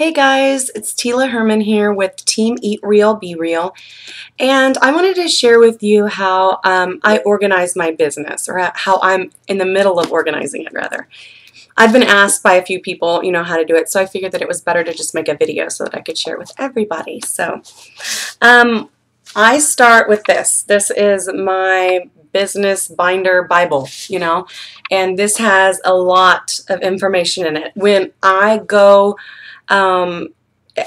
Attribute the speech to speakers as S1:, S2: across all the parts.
S1: Hey guys, it's Tila Herman here with Team Eat Real, Be Real, and I wanted to share with you how I organize my business, or how I'm in the middle of organizing it, rather. I've been asked by a few people, how to do it, so I figured that it was better to just make a video so that I could share it with everybody. So, I start with this. This is my business binder Bible, and this has a lot of information in it. When I go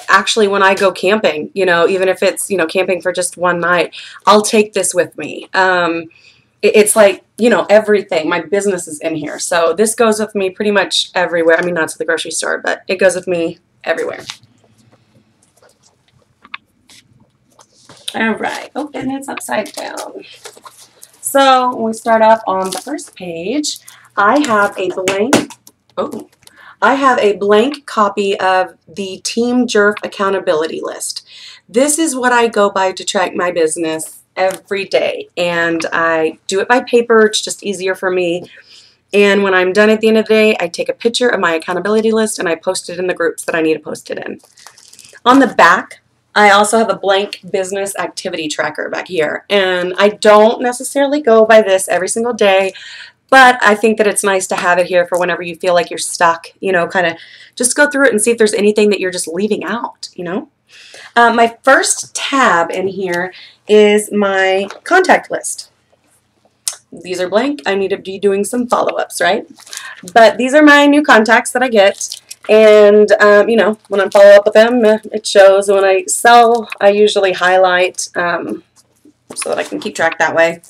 S1: actually when I go camping, even if it's, camping for just one night, I'll take this with me. It's like, everything. My business is in here. So this goes with me pretty much everywhere. I mean, not to the grocery store, but it goes with me everywhere. All right. Oh, and it's upside down. So when we start off on the first page, I have a blank copy of the Team Jerf accountability list. This is what I go by to track my business every day, and I do it by paper. It's just easier for me. And when I'm done at the end of the day, I take a picture of my accountability list and I post it in the groups that I need to post it in. On the back, I also have a blank business activity tracker back here, and I don't necessarily go by this every single day, but I think that it's nice to have it here for whenever you feel like you're stuck, kind of just go through it and see if there's anything that you're just leaving out, My first tab in here is my contact list. These are blank. I need to be doing some follow-ups, right? But these are my new contacts that I get. And, when I follow up with them, it shows. When I sell, I usually highlight so that I can keep track that way.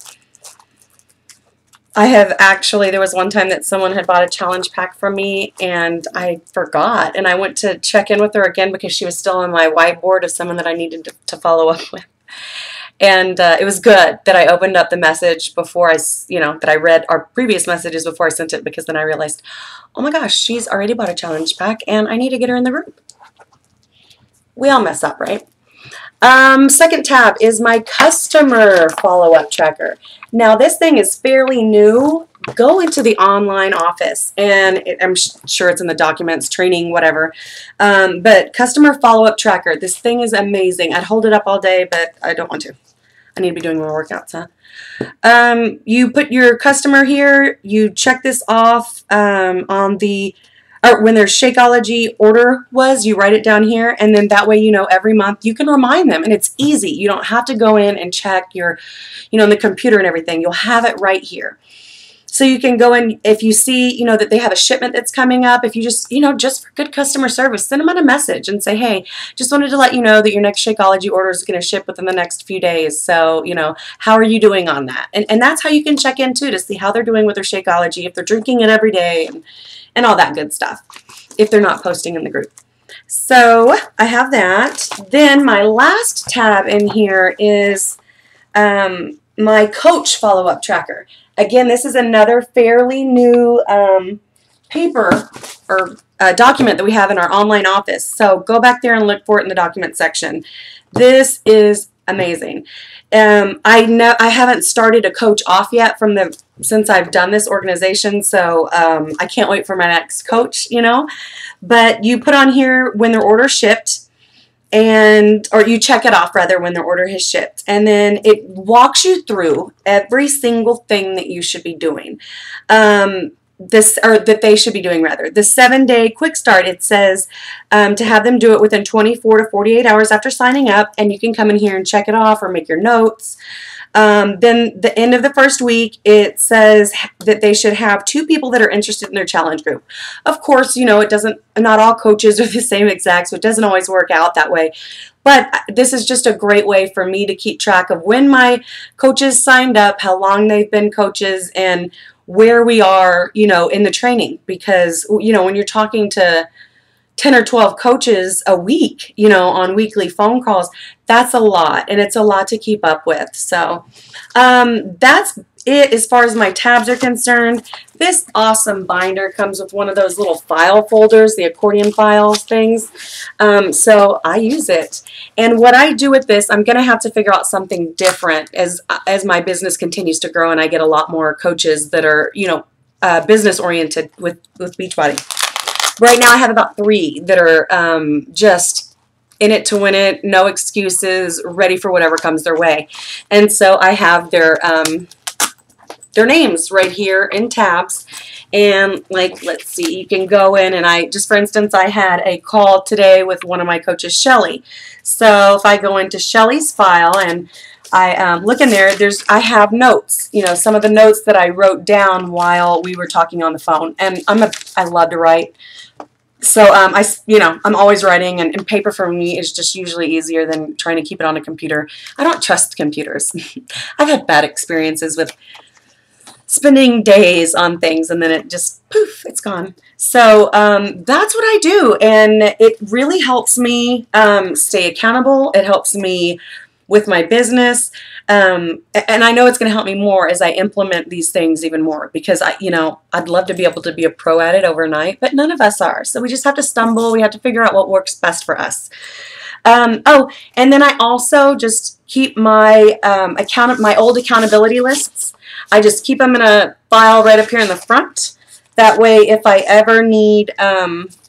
S1: There was one time that someone had bought a challenge pack from me and I forgot, and I went to check in with her again because she was still on my whiteboard of someone that I needed to follow up with. And it was good that I opened up the message before that I read our previous messages before I sent it, because then I realized, oh my gosh, she's already bought a challenge pack and I need to get her in the group. We all mess up, right? Second tab is my customer follow-up tracker. Now this thing is fairly new. Go into the online office, and I'm sure it's in the documents, training, whatever. But customer follow-up tracker, this thing is amazing. I'd hold it up all day, but I don't want to. I need to be doing more workouts, huh? You put your customer here, you check this off when their Shakeology order was, you write it down here, and then that way, every month you can remind them, and it's easy. You don't have to go in and check your, in the computer and everything. You'll have it right here. So you can go in, if you see, that they have a shipment that's coming up, if you just, just for good customer service, send them out a message and say, hey, just wanted to let you know that your next Shakeology order is going to ship within the next few days. So, how are you doing on that? And that's how you can check in, too, to see how they're doing with their Shakeology, if they're drinking it every day, and all that good stuff, if they're not posting in the group. So I have that. Then my last tab in here is my coach follow-up tracker. Again, this is another fairly new paper or document that we have in our online office. So go back there and look for it in the document section. This is amazing. I haven't started a coach off yet since I've done this organization, so I can't wait for my next coach, But you put on here when their order shipped, or you check it off rather when their order has shipped, and then it walks you through every single thing that you should be doing. That they should be doing, rather. The 7-day quick start, it says to have them do it within 24 to 48 hours after signing up, and you can come in here and check it off or make your notes. Then the end of the first week, it says that they should have 2 people that are interested in their challenge group. Of course, not all coaches are the same exact, so it doesn't always work out that way. But this is just a great way for me to keep track of when my coaches signed up, how long they've been coaches, and where we are, in the training. Because, when you're talking to 10 or 12 coaches a week, on weekly phone calls, that's a lot, and it's a lot to keep up with. So that's it as far as my tabs are concerned. This awesome binder comes with one of those little file folders, the accordion files things. So I use it. And what I do with this, I'm going to have to figure out something different as my business continues to grow and I get a lot more coaches that are, business oriented with Beachbody. Right now I have about 3 that are just in it to win it, no excuses, ready for whatever comes their way. And so I have their names right here in tabs. And like, let's see, you can go in and for instance, I had a call today with one of my coaches, Shelly. So if I go into Shelly's file and I look in there, I have notes, some of the notes that I wrote down while we were talking on the phone. And I love to write. So I'm always writing, and paper for me is just usually easier than trying to keep it on a computer. I don't trust computers. I've had bad experiences with spending days on things and then it just poof, it's gone. So that's what I do, and it really helps me stay accountable. It helps me with my business, and I know it's going to help me more as I implement these things even more, because I'd love to be able to be a pro at it overnight, but none of us are. So we just have to stumble. We have to figure out what works best for us. Oh, and then I also just keep my my old accountability lists. I just keep them in a file right up here in the front. That way, if I ever need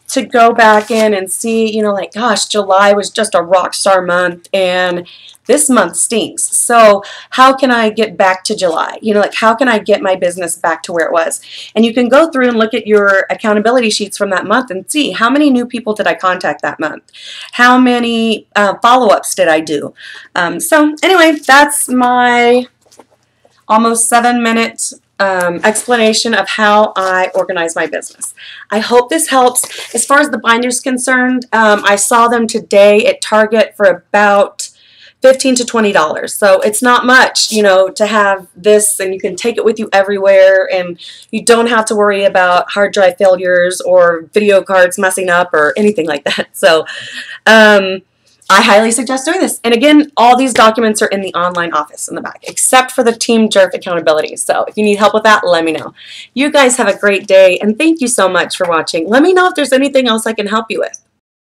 S1: to go back in and see, like, gosh, July was just a rock star month, and this month stinks. So how can I get back to July? Like, how can I get my business back to where it was? And you can go through and look at your accountability sheets from that month and see how many new people did I contact that month? How many follow-ups did I do? So anyway, that's my almost 7-minute explanation of how I organize my business. I hope this helps. As far as the binders concerned, I saw them today at Target for about $15 to $20. So it's not much, to have this, and you can take it with you everywhere, and you don't have to worry about hard drive failures or video cards messing up or anything like that. So I highly suggest doing this. And again, all these documents are in the online office in the back, except for the Team Jerf accountability. So if you need help with that, let me know. You guys have a great day, and thank you so much for watching. Let me know if there's anything else I can help you with.